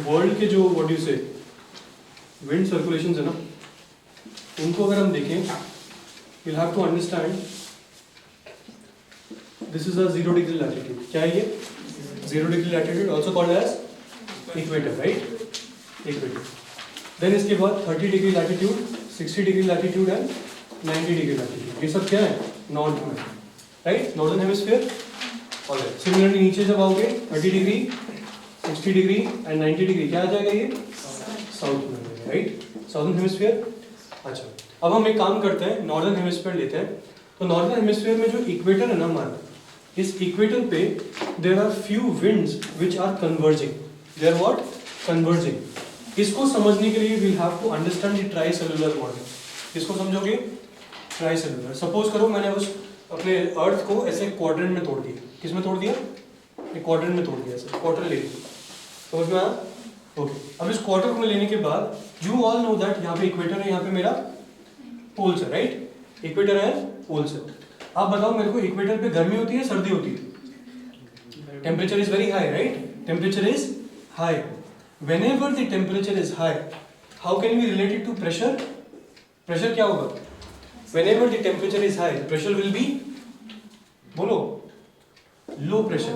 World के जो what you से विंड सर्कुलेशंस है ना, उनको अगर हम देखें, you'll have to understand this is a 0 degree latitude. क्या है ये? 0 degree latitude, also called as equator, right? Equator. Then इसके बाद 30 degree latitude, 60 degree latitude and 90 degree latitude. ये सब क्या है? नॉर्थ में, right? Northern hemisphere. Alright. Similarly नीचे जब आओगे 30 degree, 60 degree and 90 degree क्या आ जाएगा ये? साउथ में, right? Southern hemisphere. अच्छा, अब हम एक काम करते हैं, नॉर्दर्न हेमिस्फीयर लेते हैं। तो नॉर्दर्न हेमिस्फीयर में जो इक्वेटर है ना हमारा, इस इक्वेटर पे there are few winds which are converging. They are what? Converging. इसको समझने के लिए we will have to understand the tricellular model. इसको समझोगे? ट्राइसेलुलर। सपोज करो मैंने उस अपने अर्थ को ऐसे क्वाड्रेंट में तोड़ दिया। किस में तोड़ दिया? एक क्वाड्रेंट में तोड़ दिया, ऐसे क्वार्टर ले लिया। समझ में आया? ओके। अब इस क्वार्टर में लेने के बाद यू ऑल नो दैट यहाँ पे इक्वेटर है, यहाँ पे मेरा पोल्स है, राइट? इक्वेटर है, पोल्स है। आप बताओ मेरे को, इक्वेटर पे गर्मी होती है, सर्दी होती है? Temperature is very high, right? Temperature is high. Whenever the temperature is high, how can we relate it to pressure? Pressure क्या होगा? Whenever the temperature is high, pressure will be, बोलो, low pressure.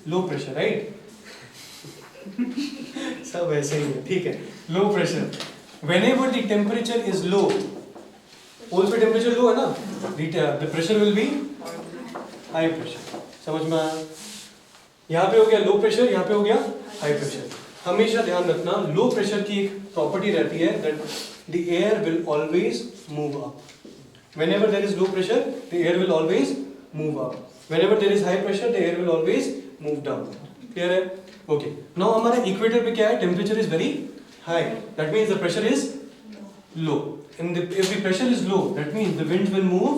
Low pressure, right? सब ऐसे ही है, ठीक है। Low pressure. Whenever the temperature is low, poles पे टेम्परेचर लो है ना, the pressure will be high pressure. समझ में आया? यहाँ पे हो गया लो प्रेशर, यहाँ पे हो गया हाई प्रेशर। हमेशा ध्यान रखना, लो प्रेशर की एक प्रॉपर्टी रहती है that the air will always move up. Whenever there is low pressure, the air will always move up. Whenever there is high pressure, the air will always move down. Clear है? Okay. Now हमारा equator पे क्या है? Temperature is very high, that means the pressure is low. If the pressure is low, that means the winds will move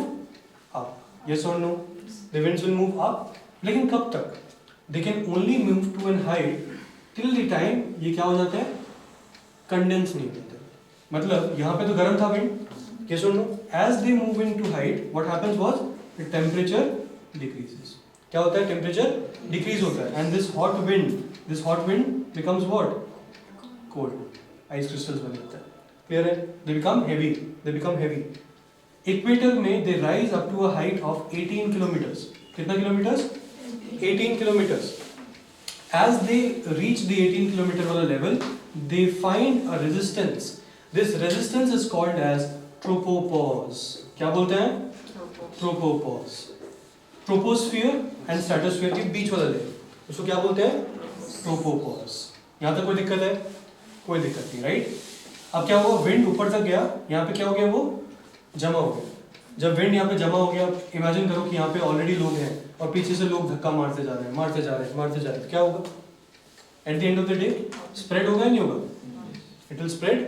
up. Yes or no? The winds will move up. लेकिन कब तक? They can only move to an height till the time ये क्या हो जाता है? Condense नहीं होता। मतलब यहाँ पे तो गर्म था wind, yes or no? As they move into height, what happens was the temperature decreases. क्या होता है? Temperature decrease होता है, and this hot wind becomes what? Cold. Ice crystals बन जाता है। Clear है? They become heavy. Equator में they rise up to a height of 18 kilometers. कितना kilometers? 18 kilometers. As they reach the 18 kilometer वाला level, they find a resistance. This resistance is called as tropopause. क्या बोलते हैं? Tropopause. Troposphere and stratosphere के बीच वाला level, उसको क्या बोलते हैं? Tropopause. यहाँ तक कोई दिक्कत है? कोई दिक्कत नहीं, right? अब क्या हुआ? विंड ऊपर तक गया, यहाँ पे क्या हो गया? वो जमा हो गया। जब विंड यहाँ पे जमा हो गया, इमेजिन करो कि यहाँ पे ऑलरेडी लोग हैं और पीछे से लोग धक्का मारते जा रहे हैं, क्या होगा? At the end of the day spread होगा या नहीं होगा? It will spread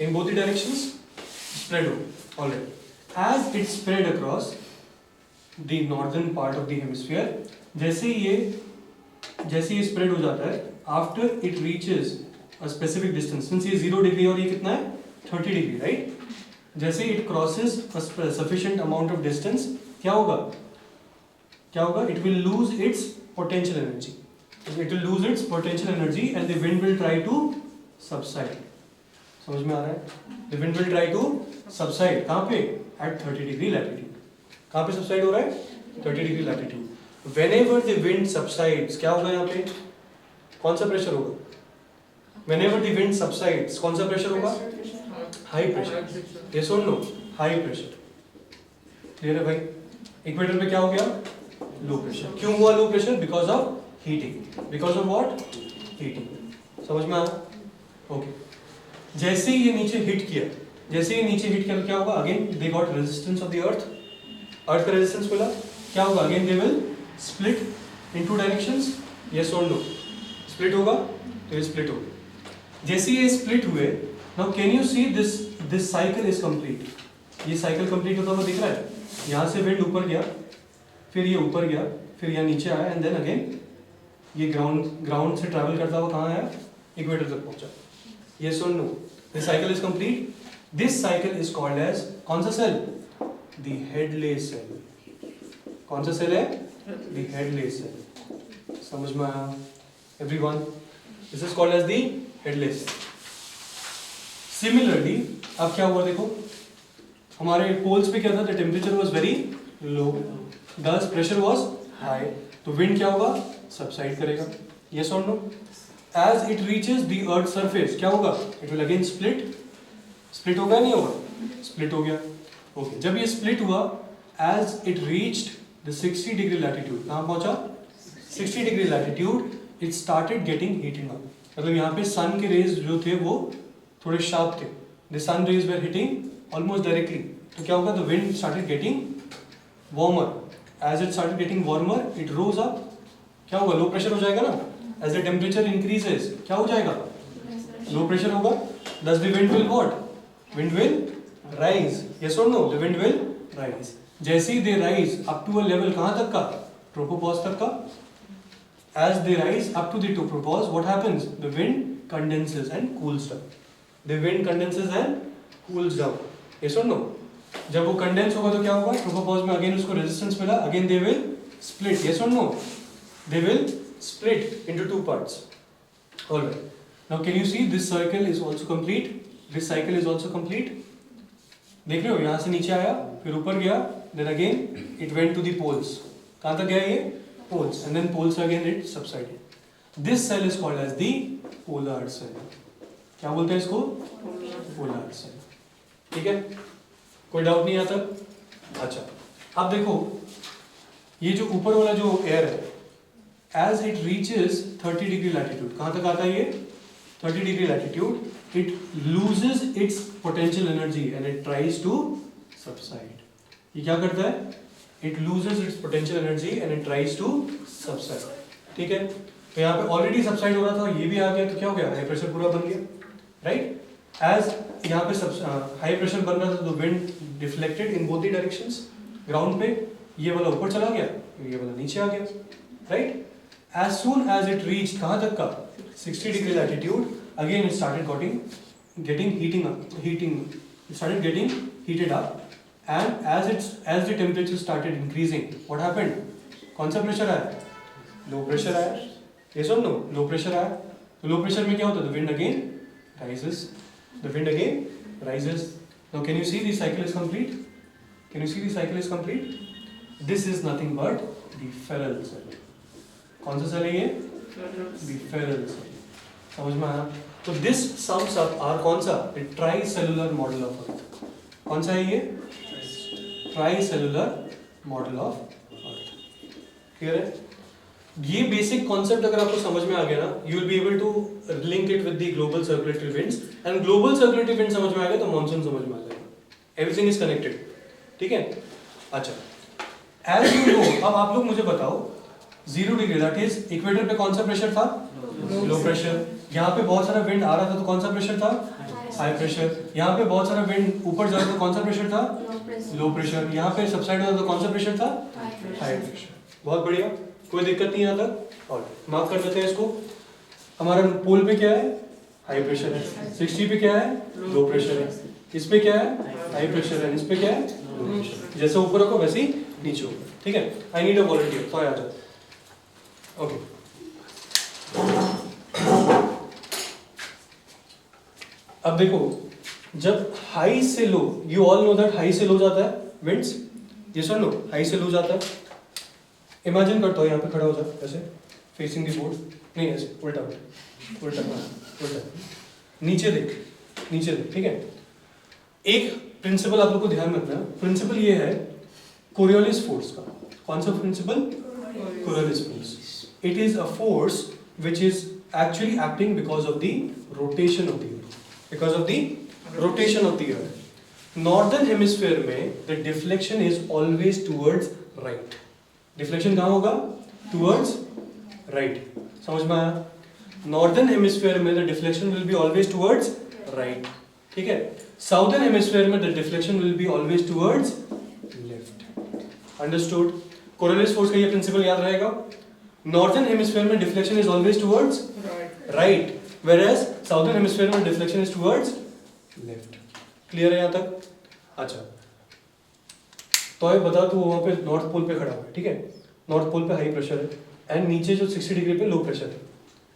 in both the directions, spread होगा। Alright. As it spread across the northern part of the hemisphere, जैसे ये स्प्रेड हो जाता है, after it reaches a specific distance, since ये 0 degree और ये कितना है? 30 degree, right? जैसे it crosses a sufficient amount of distance, क्या होगा? It will lose its potential energy. And the wind will try to subside. समझ में आ रहा है? The wind will try to subside. कहाँ पे? At 30 degree latitude. कहाँ पे subside हो रहा है? 30 degree latitude. Whenever the wind subsides, क्या होगा यहाँ पे? कौन सा प्रेशर होगा? Whenever the wind subsides, कौन सा प्रेशर होगा? High pressure. Yes or no? High pressure. Clear है भाई? इक्वेटर पे क्या हो गया? Low pressure. क्यों हुआ low pressure? Because of heating. Because of what? Heating. समझ में आया? ओके। जैसे ये नीचे हिट किया, क्या होगा? Again they got resistance of the earth का रेजिस्टेंस मिला। क्या होगा? Again they will split in two directions. Yes और नो? स्प्लिट होगा तो ये स्प्लिट होगा। जैसे ये स्प्लिट हुए, now can you see this cycle is complete. ये साइकिल कंप्लीट होता हुआ दिख रहा है। यहाँ से विंड ऊपर गया, फिर ये ऊपर गया, फिर यहाँ नीचे आया, एंड देन अगेन ये ग्राउंड से ट्रैवल करता हुआ कहाँ आया? इक्वेटर तक पहुंचा। यस और no? This cycle is complete. This cycle is called as, कौन सा सेल? The Hadley's cell. कौन सा सेल है? The Hadley's cell. समझ में आया everyone? This is called as the Hadley's. Similarly अब क्या हुआ देखो, हमारे पोल्स पे क्या था, the temperature was very low, दस प्रेशर वाज हाई, तो विंड क्या होगा, सबसाइड करेगा, यस और no. As it reaches the earth surface क्या होगा, it will again split, split होगा नहीं होगा, स्प्लिट हो गया, ओके। जब ये स्प्लिट हुआ, as it reached the 60 degree latitude, कहाँ पहुंचा, 60 degree latitude, it started getting heating up, मतलब यहाँ पे सन के रेज जो थे वो थोड़े शार्प थे, the sun rays were hitting almost directly, तो क्या होगा, the wind started getting warmer, as it started getting warmer it rose up, क्या होगा, लो प्रेशर हो जाएगा ना, एज द टेम्परेचर इंक्रीजेस क्या हो जाएगा, लो प्रेशर होगा, thus the wind will what, wind will rise, yes or no, the wind will rise, जैसे ही they rise up to a level कहाँ तक का, tropopause तक का, as they rise up to the tropopause what happens, the wind condenses and cools down, the wind condenses and cools down, yes or no, जब वो condense होगा तो क्या होगा, ट्रोपोपॉज में अगेन उसको रेजिस्टेंस मिला, again they will split, yes और no, they will split into two parts, alright. Now can you see this circle is also complete, this cycle is also complete, देख रहे हो, यहाँ से नीचे आया, फिर ऊपर गया, then again it went to the poles, कहाँ तक गया ये, poles, and then poles again it subsided, this cell is called as the polar cell, क्या बोलते हैं इसको, पोलर सेल, ठीक है, कोई डाउट नहीं आता। अच्छा अब देखो, ये जो ऊपर वाला जो एयर है, as it reaches 30 degree latitude, कहाँ तक आता है ये, 30 degree latitude, it loses its potential energy and it tries to subside, ये क्या करता है, it loses its potential energy and it tries to subside, ठीक है, तो यहाँ पे ऑलरेडी सबसाइड हो रहा था, ये भी आ गया, तो क्या हो गया, हाई प्रेशर पूरा बन गया, राइट, एज यहाँ पे हाई प्रेशर बन रहा था, तो wind deflected in both the directions, ground पे ये वाला ऊपर चला गया, ये वाला नीचे आ गया, right, as soon as it reach कहाँ तक का, 60 degree latitude, again it started getting it started getting heated up, and as the temperature started increasing, what happened, कौन सा प्रेशर आया, लो प्रेशर आया, yes or no, low pressure आया, तो low pressure में क्या होता है, the wind again rises, the wind again rises. Now can you see the cycle is complete, can you see the cycle is complete, this is nothing but the Ferrel cell, कौन सा cell है ये, the Ferrel cell, समझ में आया, तो this sums up our कौन सा, the tricellular model of Earth, कौन सा है ये, tricellular model of Earth, clear है, ये बेसिक कॉन्सेप्ट अगर आपको समझ में आ गया ना, you will be able to link it with the global circulatory winds, and global circulatory wind समझ में आ गया तो मॉनसून समझ में आ जाएगा, एवरीथिंग इज कनेक्टेड, ठीक है। अच्छा एज यू नो, अब आप लोग मुझे बताओ, 0 डिग्री दैट इज इक्वेटर पे कौन सा प्रेशर था, लो प्रेशर, यहाँ पे बहुत सारा विंड आ रहा था तो कौन सा प्रेशर था, हाई प्रेशर, यहाँ पे बहुत सारा विंड ऊपर जा रहा था तो कौन सा प्रेशर था, लो प्रेशर, यहाँ पे सबसाइड हो रहा था तो कौन सा प्रेशर था, हाई प्रेशर, बहुत बढ़िया, कोई दिक्कत नहीं आता, और मार्क कर देते हैं इसको, हमारा पोल पे क्या है, हाई प्रेशर है, 60 पे क्या है, लो प्रेशर है, इस पे क्या है, हाई प्रेशर है, इस पे क्या है, लो प्रेशर, जैसे ऊपर होगा वैसे ही नीचे होगा, ठीक है। आई नीड अ वॉलंटियर, तो आ जाओ, ओके। अब देखो, जब हाई से low, you all know that high से लो जाता है विंड्स, यस और नो, हाई से लो जाता है, इमेजिन करता हूँ यहाँ पे खड़ा हो जाओ ऐसे, फेसिंग द बोर्ड, नहीं ऐसे उल्टा उल्टा उल्टा, नीचे देख, नीचे देख, ठीक है। एक प्रिंसिपल आप लोग को ध्यान रखना है, प्रिंसिपल ये है कोरियोलिस फोर्स का, कौन सा principle, Coriolis force, it is a force which is actually acting because of the rotation of the earth, because of the rotation of the earth. Northern hemisphere में the deflection is always towards right, deflection कहाँ होगा, towards right, समझ में आया, northern hemisphere में the deflection will be always towards right, ठीक है, southern hemisphere में the deflection will be always towards left, understood, Coriolis force का ये प्रिंसिपल याद रहेगा, नॉर्थर्न हेमिस्फीयर में deflection is always towards right, whereas southern hemisphere में deflection is towards left, clear है यहाँ तक। अच्छा तो ये बता, तू वहाँ पे नॉर्थ पोल पे खड़ा हुआ है, ठीक है, नॉर्थ पोल पे हाई प्रेशर है एंड नीचे जो 60 डिग्री पे लो प्रेशर है,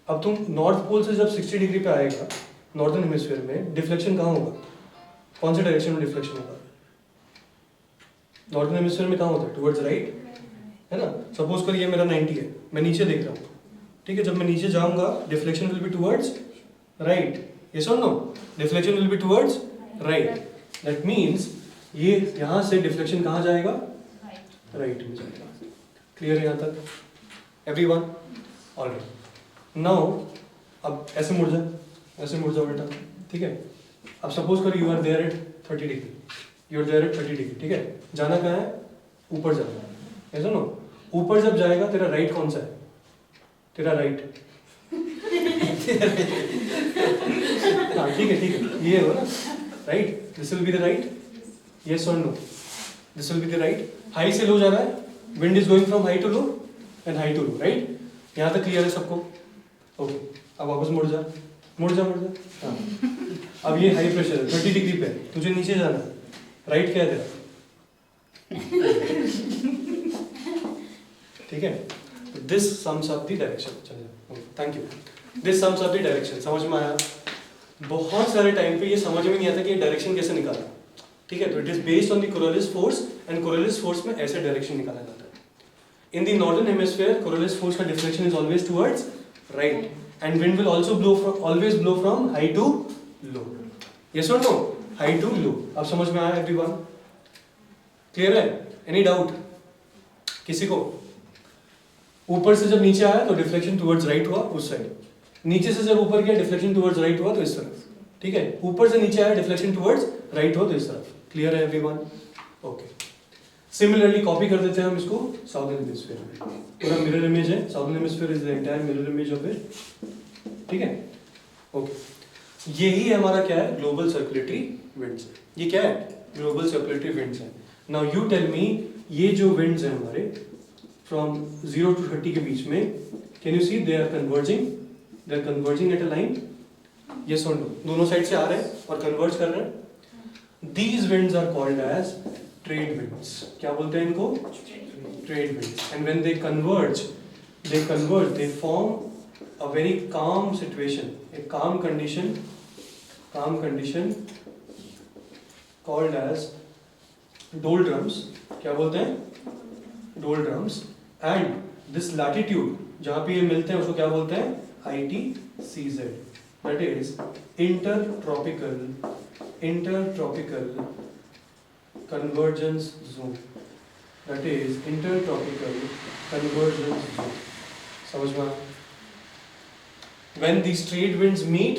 अब तुम नॉर्थ पोल से जब 60 डिग्री पे आएगा नॉर्दर्न हेमिस्फीयर में, डिफ्लेक्शन कहाँ होगा? कौन से डायरेक्शन में डिफ्लेक्शन होगा? नॉर्दर्न हेमिस्फीयर में कहाँ होता है? टुवर्ड्स राइट, है ना? सपोज करिए मेरा 90 है, मैं नीचे देख रहा हूँ, ठीक है? जब मैं नीचे जाऊंगा deflection will be towards right, yes और no? Deflection will be towards right. That means ये यहाँ से डिफ्लेक्शन कहाँ जाएगा? राइट में जाएगा। क्लियर है यहाँ तक एवरीवन? ऑलराइट। नाउ अब ऐसे मुड़ जा, ऐसे मुड़ जाओ बेटा, ठीक है? अब सपोज करो you are there at 30 degree, you are there at 30 degree, ठीक है? जाना कहाँ है? ऊपर जाना है, ऐसा नो? ऊपर जब जाएगा तेरा राइट कौन सा है? तेरा राइट हाँ ठीक है, ठीक है, ये हो ना right, this will be the right, yes और no? This will be the right. High से लो जा रहा है, wind is going from high to low and high to low, right? यहाँ तक क्लियर है सबको? ओके, अब वापस मुड़ जा, मुड़ जा, मुड़ जा। हाँ, अब ये हाई प्रेशर है, 30 डिग्री पे, तुझे नीचे जाना है, राइट क्या है तेरा? ठीक है? This sums up the direction. चलिए, thank you. This sums up the direction. समझ में आया? बहुत सारे टाइम पे ये समझ में नहीं आता कि ये डायरेक्शन कैसे निकाला, ठीक है? तो it is based on the Coriolis force, and Coriolis force में ऐसे डायरेक्शन निकाला जाता है। In the northern hemisphere Coriolis force का deflection is always towards right, and wind will also always blow from high to low, yes और no? High to low. अब समझ में आया एवरीवन? क्लियर है? एनी डाउट किसी को? ऊपर से जब नीचे आया तो डिफ्लेक्शन टुवर्ड्स राइट हुआ उस साइड, नीचे से जब ऊपर गया डिफ्लेक्शन टुवर्ड्स राइट हुआ तो इस तरफ, ठीक है? ऊपर से नीचे आया डिफ्लेक्शन टुवर्ड्स राइट हुआ तो इस तरफ। क्लियर है एवरीवन? ओके। सिमिलरली कॉपी कर देते हैं हम इसको साउदर्न हेमिस्फीयर में, पूरा मिरर इमेज है, southern hemisphere is the entire mirror image of it, ठीक है? ओके, यही हमारा क्या है? Global circulatory winds. ये क्या है? ग्लोबल सर्कुलेटरी विंड्स है। नाउ यू टेल मी, ये जो विंड्स हैं हमारे फ्रॉम 0 to 30 के बीच में, can you see they are converging at a line, yes और नो? दोनों साइड से आ रहे हैं और कन्वर्ज कर रहे हैं। These winds are called as trade winds. क्या बोलते हैं इनको? Trade winds. And when they converge they form a very calm situation, a calm condition called as doldrums. क्या बोलते हैं? doldrums. And this latitude जहाँ पे ये मिलते हैं उसको क्या बोलते हैं? ITCZ. That is intertropical convergence zone. That is intertropical convergence zone. समझ में आया? When these trade winds meet,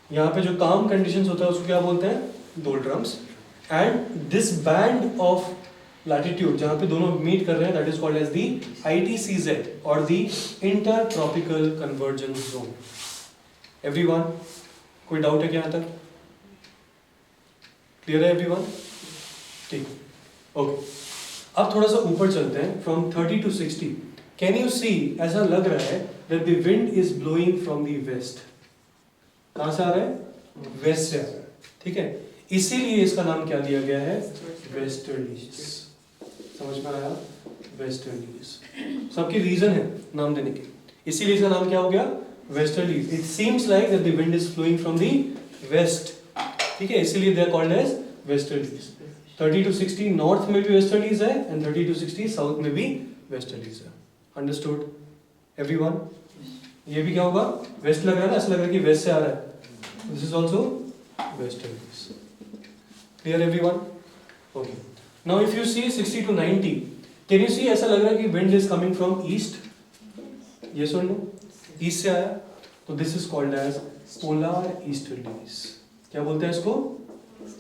यहाँ पे जो calm conditions होता है उसको क्या बोलते हैं? doldrums. And this band of latitude जहाँ पे दोनों meet कर रहे हैं, that is called as the ITCZ or the intertropical convergence zone. Everyone, कोई डाउट है क्या यहाँ तक? क्लियर है एवरीवन? ठीक, ओके। अब थोड़ा सा ऊपर चलते हैं, from 30 to 60. Can you see, ऐसा लग रहा है that the wind is blowing from the west. कहाँ से आ रहा है? वेस्ट से आ रहा है, ठीक है? इसीलिए इसका नाम क्या दिया गया है? वेस्टर्लीज। समझ में आया? वेस्टर्लीज। सबकी रीजन है नाम देने की, इसीलिए इसका नाम क्या हो गया? Westerlies. It seems like that the wind is flowing from the west, ठीक है? इसीलिए they are called as westerlies. 30 to 60 north में भी वेस्टर्लीज है, एंड 30 to 60 साउथ में भी वेस्टर्लीज है। Understood everyone? ये भी क्या होगा? वेस्ट लग रहा है ना, ऐसा लग रहा है कि वेस्ट से आ रहा है। This is also westerlies. Clear everyone? Okay. Now if you see 60 to 90, can you see, ऐसा लग रहा है कि wind is coming from east, yes और नो? ईस्ट से आया, तो this is called as polar easterlies. क्या बोलते हैं इसको?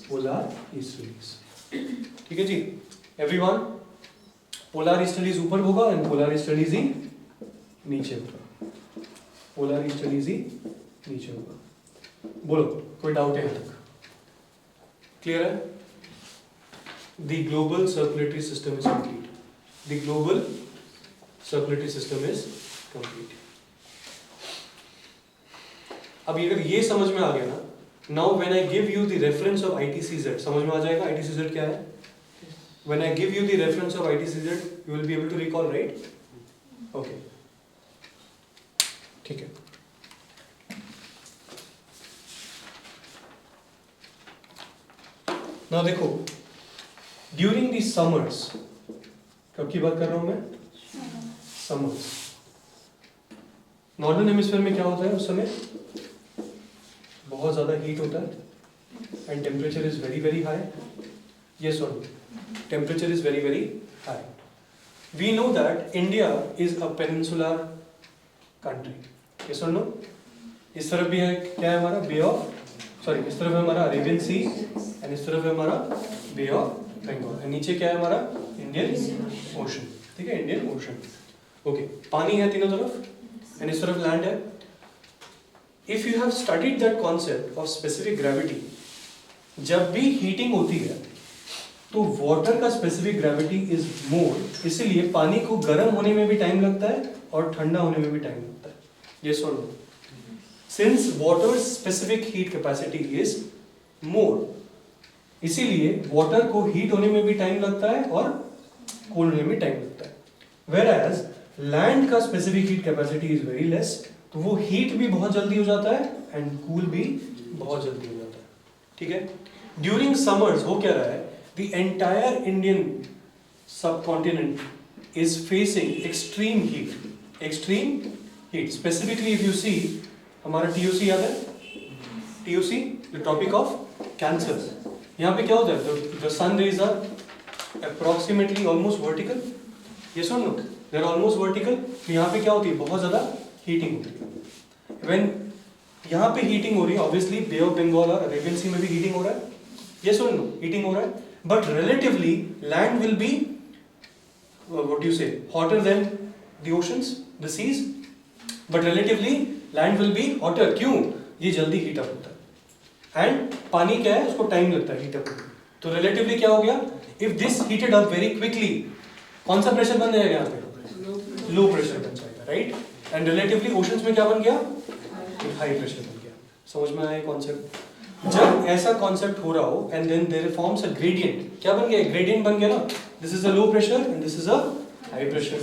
Polar easterlies. ठीक है जी एवरीवन? पोलर ईस्टर्लीज ऊपर होगा एंड पोलर ईस्टर्लीज ही नीचे होगा। पोलर ईस्टर्लीज ही नीचे होगा। बोलो, कोई डाउट है यहाँ तक? क्लियर है? The global circulatory system is complete. The global circulatory system is complete. अब अगर ये समझ में आ गया ना, now when I give you the reference of ITCZ, समझ में आ जाएगा ITCZ क्या है? When I give you the reference of ITCZ, you will be able to recall, right? Okay. ठीक है। ना देखो, ड्यूरिंग दी समर्स, कब की बात कर रहा हूं मैं? समर्स। नॉर्दर्न हेमिस्फीयर में क्या होता है उस समय? बहुत ज्यादा हीट होता है and temperature is very very high. Yes or no? Temperature is very very high. We know that India is a peninsular country. Yes or no? इस तरफ भी है, क्या है हमारा? बे ऑफ, सॉरी, इस तरफ है हमारा अरेबियन सी एंड इस तरफ है हमारा बे ऑफ बंगाल एंड नीचे क्या है हमारा? Indian ocean. ठीक है, इंडियन ओशन. ओके, पानी है तीनों तरफ एंड इस तरफ लैंड है. If you have studied that concept of specific gravity, जब भी हीटिंग होती है तो वाटर का स्पेसिफिक ग्रेविटी इज मोर, इसीलिए पानी को गर्म होने में भी टाइम लगता है और ठंडा होने में भी टाइम लगता है. यस और no? Since water specific heat capacity is more, इसीलिए वाटर को हीट होने में भी टाइम लगता है और कूल होने में टाइम लगता है. वेयर एज लैंड का specific heat capacity is very less, तो वो हीट भी बहुत जल्दी हो जाता है एंड कूल भी बहुत जल्दी हो जाता है. ठीक है. ड्यूरिंग समर्स हो क्या रहा है? The entire Indian subcontinent is facing extreme heat. Extreme heat. Specifically, if you see, हमारा TOC याद है? TOC, the Tropic of Cancer. यहाँ पे क्या होता है? The sun rays are approximately almost vertical. Yes or no? They are almost vertical. तो यहाँ पे क्या होती है? बहुत ज़्यादा heating होती है. When यहाँ पे heating हो रही है, obviously Bay of Bengal और Arabian Sea में भी heating हो रहा है. Yes or no? Heating हो रहा है. But relatively, land will be, what do you say, hotter than the oceans, the seas. But relatively, land will be hotter. क्यों? ये जल्दी heat up होता है. And पानी क्या है? उसको time लगता है heat up होने. तो relatively क्या हो गया? If this heated up very quickly, कौन सा pressure बन जाएगा यहाँ पे? Low pressure बन जाएगा, right? And relatively oceans में क्या बन गया? High pressure बन गया. समझ में आया concept? जब ऐसा कॉन्सेप्ट हो रहा हो and then there forms a gradient, क्या बन गया? ग्रेडियंट बन गया ना. This is a low pressure and this is a high pressure.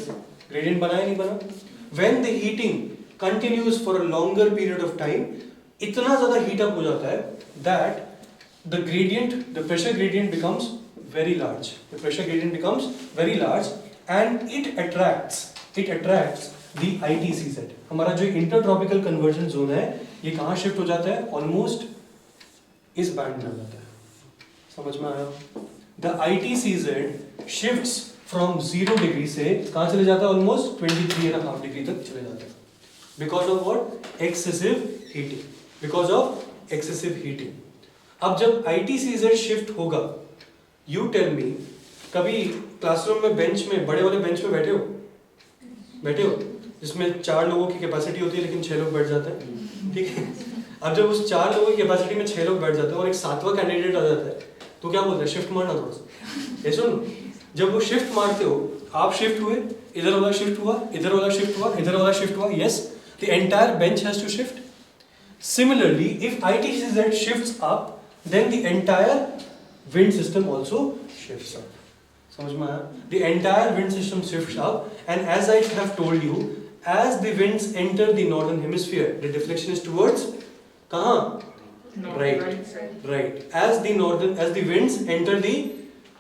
Gradient बना या नहीं बना? When the heating continues for a longer period of time, इतना ज्यादा हीट अप हो जाता है that the gradient, the pressure gradient becomes very large. The pressure gradient becomes very large and it attracts the ITCZ. हमारा जो intertropical conversion zone है, ये कहाँ शिफ्ट हो जाता है? ऑलमोस्ट इस बैंड में आ जाता है. समझ में आया? The ITCZ shifts from 0 degree से कहाँ चले जाता है? ऑलमोस्ट 23.5 डिग्री तक चले जाता है. Because of what? Excessive heating. Because of excessive heating. अब जब ITCZ शिफ्ट होगा, यू टेल मी, कभी क्लासरूम में बेंच में, बड़े वाले बेंच में बैठे हो जिसमें 4 लोगों की कैपेसिटी होती है लेकिन 6 लोग बैठ जाते हैं. ठीक है. अब जब उस 4 लोगों की कैपेसिटी में 6 लोग बैठ जाते हैं और एक 7वां कैंडिडेट आ जाता है, तो क्या बोलते हैं? शिफ्ट मारना थोड़ा सा. ये सुन, जब वो शिफ्ट मारते हो, आप शिफ्ट हुए, इधर वाला शिफ्ट हुआ, इधर वाला शिफ्ट हुआ, इधर वाला शिफ्ट हुआ. Yes, the entire bench has to shift. Similarly, if ITCZ shifts up, then the entire wind system also shifts up. समझ में आया? The entire wind system shifts up, and as I have told you, as the winds enter the northern hemisphere, the deflection is towards कहाँ? Right. As the winds enter the,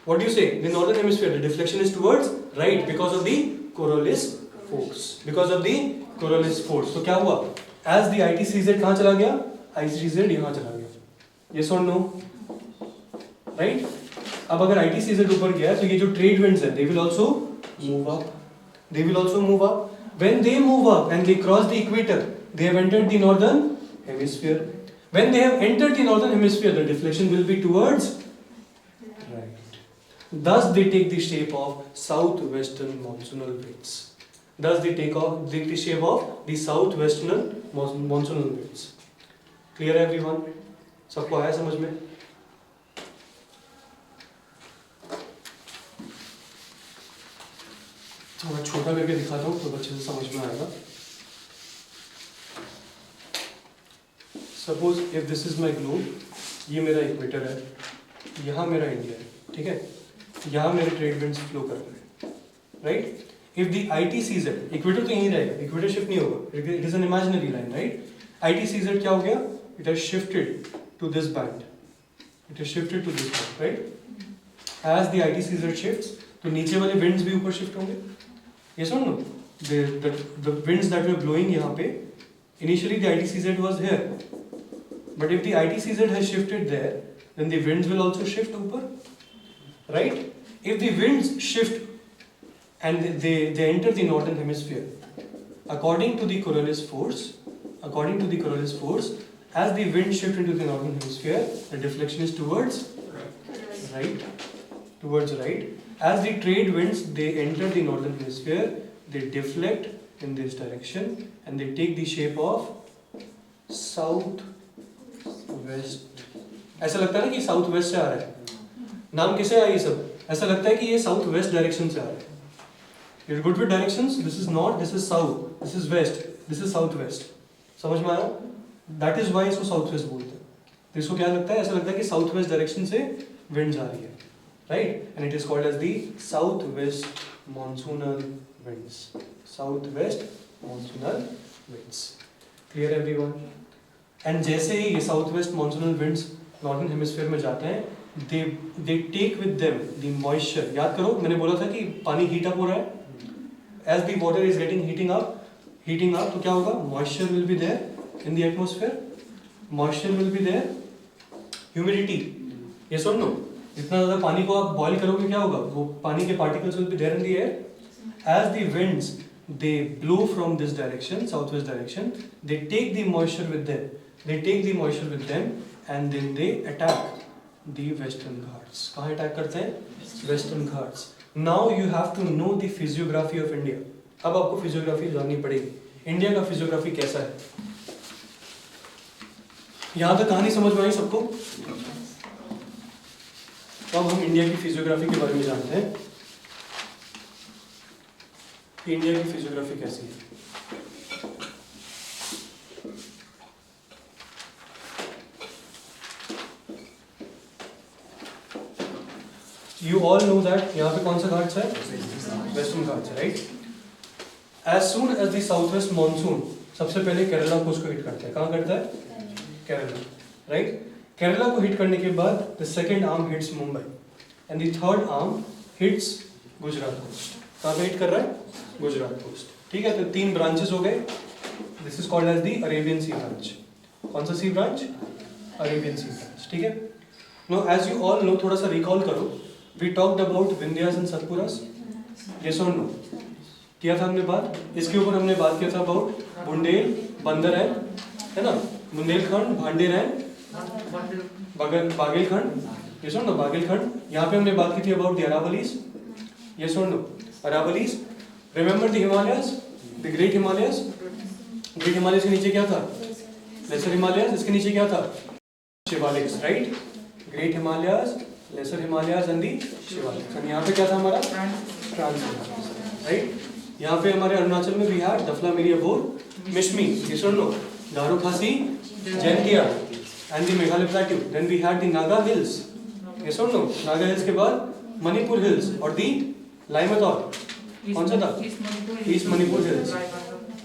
what do you say? The northern hemisphere, the deflection is towards right because of the Coriolis force. Because of the Coriolis force. तो क्या हुआ? As the ITCZ कहाँ चला गया? ITCZ यहाँ चला गया. Yes or no? Right? अब अगर ITCZ ऊपर गया तो ये जो trade winds हैं, they will also move up. When they move up and they cross the equator, they have entered the northern hemisphere. When they have entered the northern hemisphere, the deflection will be towards right. Thus they take the shape of southwestern monsoonal winds. Thus they take the shape of the southwestern monsoonal winds. Clear everyone? सबको आया समझ में? थोड़ा छोटा करके दिखाता हूँ तो अच्छे से समझ में आएगा. Suppose if this is my globe, ये मेरा इक्वेटर है, यहाँ मेरा इंडिया है. ठीक है. यहाँ मेरे ट्रेड विंड्स फ्लो कर रहे हैं. Right. If the ITCZ, equator तो यहीं रहेगा, इक्वेटर शिफ्ट नहीं होगा, it is an imaginary line. Right. ITCZ क्या हो गया? It has shifted to this band. It is shifted to this point, right? As the ITCZ shifts, तो नीचे वाले winds भी ऊपर शिफ्ट होंगे. Yes or no? The winds that were blowing यहाँ पे, initially the ITCZ was here, but if the ITCZ has shifted there, then the winds will also shift ऊपर, right? If the winds shift and they enter the northern hemisphere, according to the Coriolis force, as the wind shift into the northern hemisphere, the deflection is towards right. As the trade winds, they enter the northern hemisphere, they deflect in this direction and they take the shape of south west. ऐसा लगता है ना कि south west से आ रहा है. नाम किसे आया ये सब? ऐसा लगता है कि ये साउथ वेस्ट डायरेक्शन से आ रहा है. You're good with directions? This is north, this is south, this is west, this is south west. समझ में आया? That is why इसको साउथ वेस्ट बोलते हैं. तो इसको क्या लगता है? ऐसा लगता है कि साउथ वेस्ट डायरेक्शन से winds आ रही है, right? And it is called as the southwest monsoonal winds. Southwest monsoonal winds. Clear everyone? And जैसे ही ये southwest monsoonal winds northern hemisphere में जाते हैं, they take with them the moisture. याद करो मैंने बोला था कि पानी heat up हो रहा है. As the water is getting heating up, तो क्या होगा? Moisture will be there in the atmosphere. Moisture will be there. Humidity. Yes or no? जितना ज़्यादा पानी को आप बॉईल करोगे क्या होगा? वो पानी के particles will be there in the air. As the winds they blow from this direction, southwest direction, they take the moisture with them. And then they attack the Western Ghats. कहाँ attack करते हैं? Western Ghats. Now you have to know the physiography of India. अब आपको physiography जाननी पड़ेगी. India का physiography कैसा है? यहाँ तक कहानी समझ में आई सबको? तो अब हम इंडिया की फिजियोग्राफी के बारे में जानते हैं कि इंडिया की फिजियोग्राफी कैसी है. You all know that यहाँ पे कौन सा घाट्स है? वेस्टर्न घाट्स है, right? As soon as the southwest monsoon, सबसे पहले केरला को उसको हिट करता है. कहाँ करता है? केरला, राइट? केरला को हिट करने के बाद the second arm hits Mumbai and the third arm hits Gujarat coast. कहाँ पे हिट कर रहा है? गुजरात कोस्ट. ठीक है, तो 3 ब्रांचेस हो गए. This is called as the Arabian Sea branch. कौन सा सी ब्रांच? Arabian Sea branch. ठीक है. Now as you all know, थोड़ा सा रिकॉल करो. We talked about Vindhyas and Satpuras. Yes or no? किया था हमने बात. इसके ऊपर हमने बात किया था about बुंदेल, बंदर है ना? Bundelkhand, Bhander and Baghelkhand. Yes or no? Baghelkhand. यहाँ पे हमने बात की थी about the Aravallis. Yes or no? Aravallis. Remember the Himalayas? The Great Himalayas. Great Himalayas के नीचे क्या था? Lesser Himalayas. इसके नीचे क्या था? Shivaliks, right? Great Himalayas, Lesser Himalayas and the Shivaliks. And यहाँ पे क्या था हमारा? Trans Himalayas, right? यहाँ पे हमारे अरुणाचल में we had Dafla Miriabor, Mishmi. Yes or no? Garo Khasi, Jaintia. And the Meghalaya Plateau. Then we had the Naga Hills. Yes or no? Naga Hills के बाद Manipur Hills और the Laimator. कौन सा था? East Manipur Hills.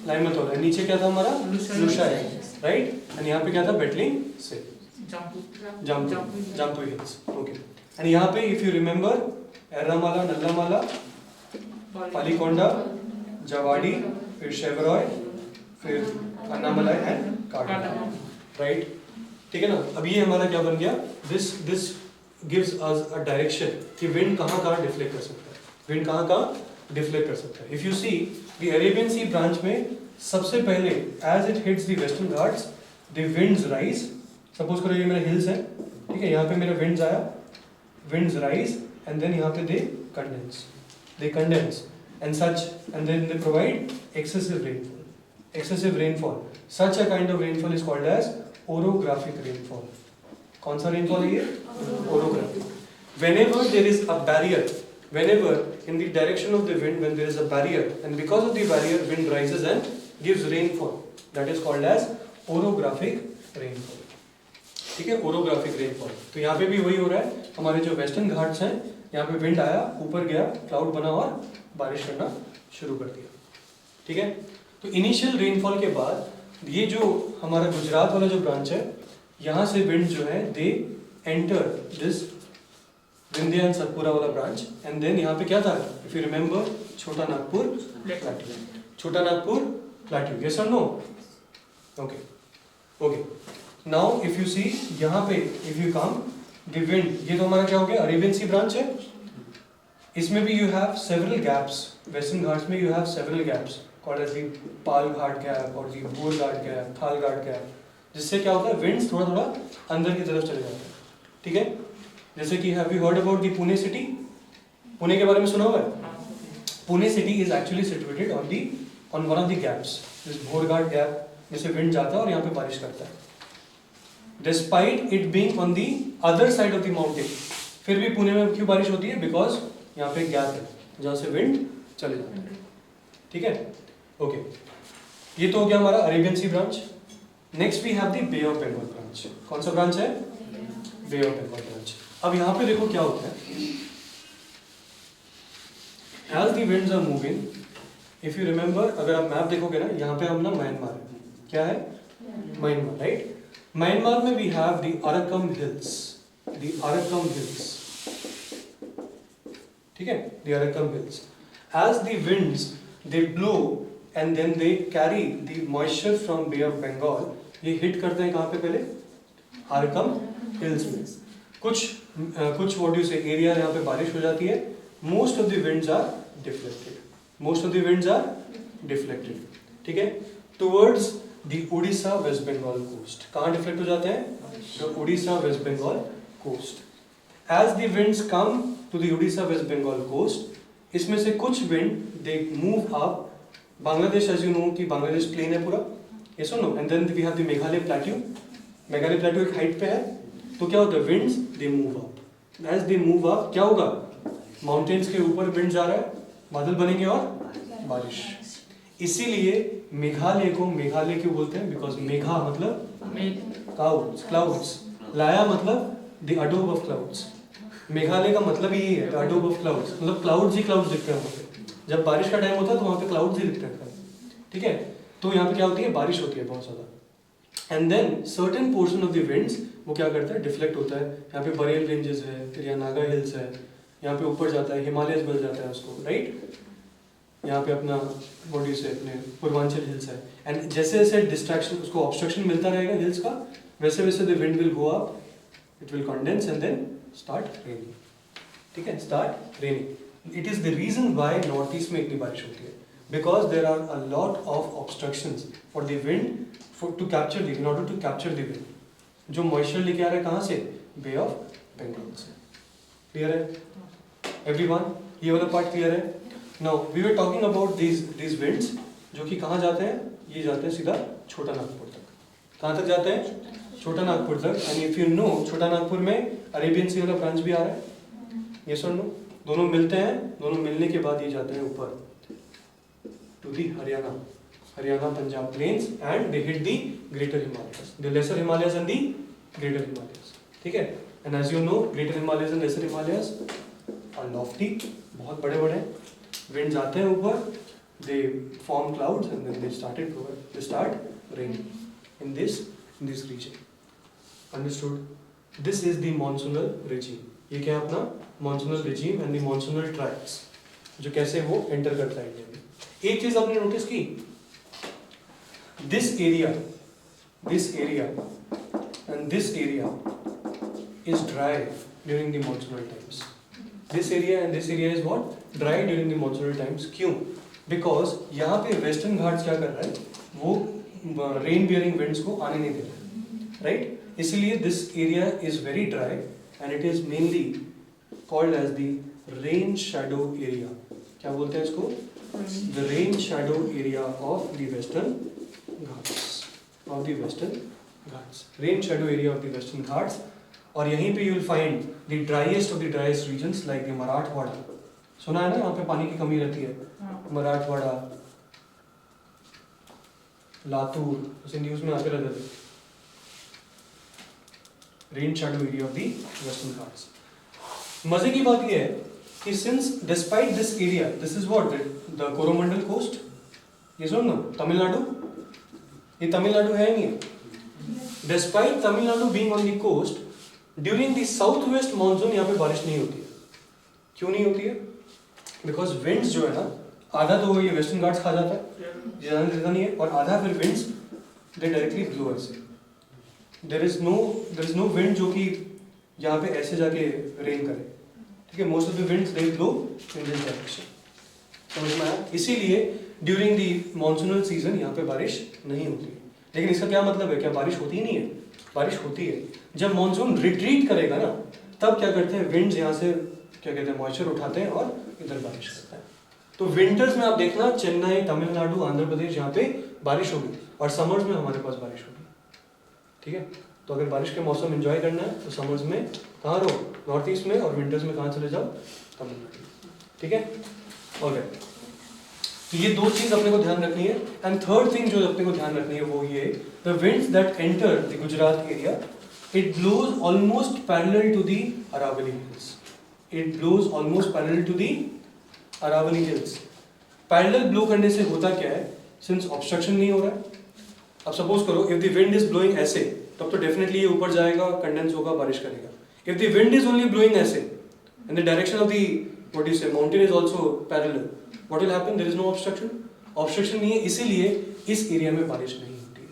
Laimator. और नीचे क्या था हमारा? Lushai. Right? And यहाँ पे क्या था? Betling से. Jampu Hills. Okay. And यहाँ पे if you remember, Erramala, Nallamala, Palikonda, Javadi, फिर Shevaroy, फिर Annamalai and Cardamom. Right? ठीक है ना. अब ये हमारा क्या बन गया? This gives us a direction कि wind कहाँ डिफ्लेक्ट कर सकता है. Wind कहाँ डिफ्लेक्ट कर सकता है. If you see the Arabian Sea branch में सबसे पहले as it hits the Western Ghats, the winds rise. Suppose करो ये मेरा hills है, ठीक है. यहाँ पे मेरा winds आया, winds rise and then यहाँ पे they condense and then they provide excessive rainfall. Such a kind of rainfall is called as orographic rainfall. कौन सा rainfall है ये? Orographic. Whenever there is a barrier, whenever in the direction of the wind, when there is a barrier and because of the barrier wind rises and gives rainfall, that is called as orographic rainfall. ठीक है, orographic rainfall. तो यहाँ पे भी वही हो रहा है. हमारे जो वेस्टर्न घाट्स हैं, यहाँ पे विंड आया, ऊपर गया, क्लाउड बना और बारिश करना शुरू कर दिया. ठीक है. तो इनिशियल रेनफॉल के बाद ये जो हमारा गुजरात वाला जो ब्रांच है, यहाँ से विंड जो है दे enter this Vindhya and Satpura वाला ब्रांच, एंड देन यहाँ पे क्या था, इफ यू रिमेम्बर, छोटा Nagpur plateau, Chota Nagpur plateau, yes और no? Okay okay, now if you see यहाँ पे, if you come the wind, ये तो हमारा क्या हो गया, अरेबियन सी ब्रांच है, इसमें भी you have several gaps, western Ghats में you have several gaps called as the Pal Ghat gap और the Bor Ghat gap, Thal Ghat gap, जिससे क्या होता है, विंड्स थोड़ा थोड़ा अंदर की तरफ चले जाते हैं, ठीक है? जैसे कि have you heard about the Pune city, Pune के बारे में सुना हुआ है? Pune city is actually situated on one of the gaps, this भोर घाट गैप, जैसे विंड जाता है और यहाँ पे बारिश करता है, despite it being on the other side of the mountain, फिर भी पुणे में क्यों बारिश होती है, बिकॉज यहाँ पे गैप है जहाँ से विंड चले जाते हैं, ठीक है? ओके, ये तो हो गया हमारा Arabian sea branch. Next we have the bay of Bengal branch. कौन सा ब्रांच है? Bay of Bengal branch. अब यहाँ पे देखो क्या होता है, as the winds are moving, if you remember, अगर आप मैप देखोगे ना, यहाँ पे हम ना म्यांमार है, क्या है? Myanmar, right? म्यांमार में we have the Arakan hills, the Arakan hills, ठीक है? The Arakan hills, as the winds they blow and then they carry the moisture from Bay of Bengal, ये हिट करते हैं कहाँ पे पहले? अराकम हिल्स में। कुछ व्हाट यू से एरिया यहाँ पे बारिश हो जाती है, most of the winds are deflected, most of the winds are deflected, ठीक है? Towards the Orissa West Bengal coast, कहाँ डिफ्लेक्ट हो जाते हैं? The Orissa West Bengal coast. As the winds come to the Orissa West Bengal coast, इसमें से कुछ wind they move up, Bangladesh, as you know कि बांग्लादेश प्लेन है पूरा, ये सुनो, and then we have the Meghalaya plateau, Meghalaya plateau एक हाइट पे है, तो क्या होता है, winds they move up, as they move up क्या होगा, माउंटेन्स के ऊपर विंड जा रहा है, बादल बनेंगे और बारिश। इसीलिए मेघालय को मेघालय क्यों बोलते हैं, बिकॉज मेघा मतलब क्लाउड्स, क्लाउड्स, लाया मतलब the Adobe of clouds, Meghalaya का मतलब ही है द अडोब ऑफ क्लाउड्स, मतलब क्लाउड्स ही क्लाउड्स दिखते हैं वहाँ पे, जब बारिश का टाइम होता है तो वहाँ पे क्लाउड्स ही दिखते हैं, ठीक है? तो यहाँ पे क्या होती है, बारिश होती है बहुत ज्यादा, and then certain portion of the winds वो क्या करता है, डिफ्लेक्ट होता है, यहाँ पे बरेल रेंजेस है, फिर यहाँ नागा हिल्स है, यहाँ पे ऊपर जाता है, हिमालयस बन जाता है उसको, राइट? यहाँ पे अपना बॉडी से अपने पूर्वांचल हिल्स है, एंड जैसे जैसे डिस्ट्रैक्शन, उसको ऑब्स्ट्रक्शन मिलता रहेगा हिल्स का, वैसे वैसे the wind will go up, it will condense and then start raining, ठीक है? Start raining. It is the reason why north east में इतनी बारिश होती है, because there are a lot of obstructions for the wind, to capture the, in order to capture the wind, जो moisture लेके आ रहा है कहाँ से, बे ऑफ बंगाल से। क्लियर है एवरीवन? ये वाला पार्ट क्लियर है? Now we were talking about these winds, जो कि कहाँ जाते हैं, ये जाते हैं सीधा छोटा नागपुर तक। कहाँ तक जाते हैं? छोटा नागपुर तक। एंड इफ यू नो, छोटा नागपुर में अरेबियन सी वाला ब्रांच भी आ रहा है, यस और नो? दोनों मिलते हैं, दोनों मिलने के बाद ये जाते हैं ऊपर to the Haryana, Haryana Punjab plains, and they hit the greater Himalayas, the lesser Himalayas and the greater Himalayas, ठीक है? And as you know, greater Himalayas and lesser Himalayas are lofty, बहुत बड़े बड़े, विंड्स आते हैं ऊपर, they form clouds and then they start raining in this region. Understood? This is the monsoonal regime. ये क्या है अपना monsoonal regime and the monsoonal tracks, जो कैसे वो एंटर करता है इंडिया में। एक चीज आपने नोटिस की, this area and this area is dry during the monsoonal times. This area and this area is what? Dry during the monsoonal times. क्यों? Because यहाँ पे वेस्टर्न घाट्स क्या कर रहा है, वो रेन बियरिंग विंड्स को आने नहीं दे रहा, राइट? इसलिए this area is very dry and it is mainly called as the rain shadow area. क्या बोलते हैं इसको? The rain shadow area of the western Ghats, of the western Ghats, rain shadow area of the western Ghats, और यहीं पे you will find the driest of the driest regions like the Marathwada. सुना है ना, यहाँ पे पानी की कमी रहती है, मराठवाड़ा, लातूर, उसे न्यूज में आते रहते थे, rain shadow area of the western Ghats. मजे की बात यह है कि since despite this area, this is what, the Coromandel coast, ये सुन नो, तमिलनाडु, ये तमिलनाडु है नहीं, despite Tamil Nadu being on the coast, during the south west monsoon यहाँ पे बारिश नहीं होती है। क्यों नहीं होती है? बिकॉज विंड्स जो है ना, आधा तो ये वेस्टर्न घाट्स खा जाता है, ज़्यादा नहीं है, और आधा फिर विंड्स दे डायरेक्टली ब्लो ऐसे। देर इज नो विंड जो कि यहाँ पे ऐसे जाके रेन करे, ठीक है। Most of the winds they blow in this direction. समझ में आया? इसीलिए ड्यूरिंग दी मानसूनल सीजन यहाँ पे बारिश नहीं होती है। लेकिन इसका क्या मतलब है? क्या बारिश होती ही नहीं है? बारिश होती है। जब मानसून रिट्रीट करेगा ना, तब क्या करते हैं, विंड्स यहाँ से क्या कहते हैं, मॉइस्चर उठाते हैं और इधर बारिश करता है। तो विंटर्स में आप देखना चेन्नई, तमिलनाडु, आंध्र प्रदेश यहाँ पे बारिश होगी, और समर्स में हमारे पास बारिश होगी, ठीक है। तो अगर बारिश के मौसम एंजॉय करना है तो समर्स में कहाँ रहो? नॉर्थ ईस्ट में। और विंटर्स में कहाँ चले जाओ? तमिलनाडु, ठीक है। ऑलराइट, तो ये दो चीज अपने को ध्यान रखनी है। एंड थर्ड थिंग जो अपने को ध्यान रखनी है वो ये, the winds that enter the Gujarat area, it blows almost parallel to the Aravalli hills. It blows almost parallel to the Aravalli hills. Parallel blow करने से होता क्या है, सिंस ऑब्स्ट्रक्शन नहीं हो रहा है। अब सपोज करो if the wind is blowing ऐसे, तब तो डेफिनेटली ये ऊपर जाएगा, कंडेंस होगा, बारिश करेगा। If the wind is only blowing ऐसे and the direction of the what you say mountain is also parallel, what will happen? There is no obstruction. Obstruction नहीं है, इसीलिए इस एरिया में बारिश नहीं होती है,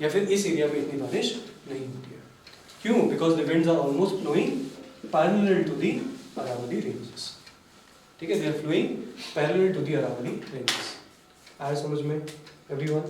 या फिर इस एरिया में इतनी बारिश नहीं होती है। क्यों? Because the winds are almost blowing parallel to the Aravalli ranges, ठीक है। They are flowing parallel to the Aravalli ranges. आया समझ में एवरीवन?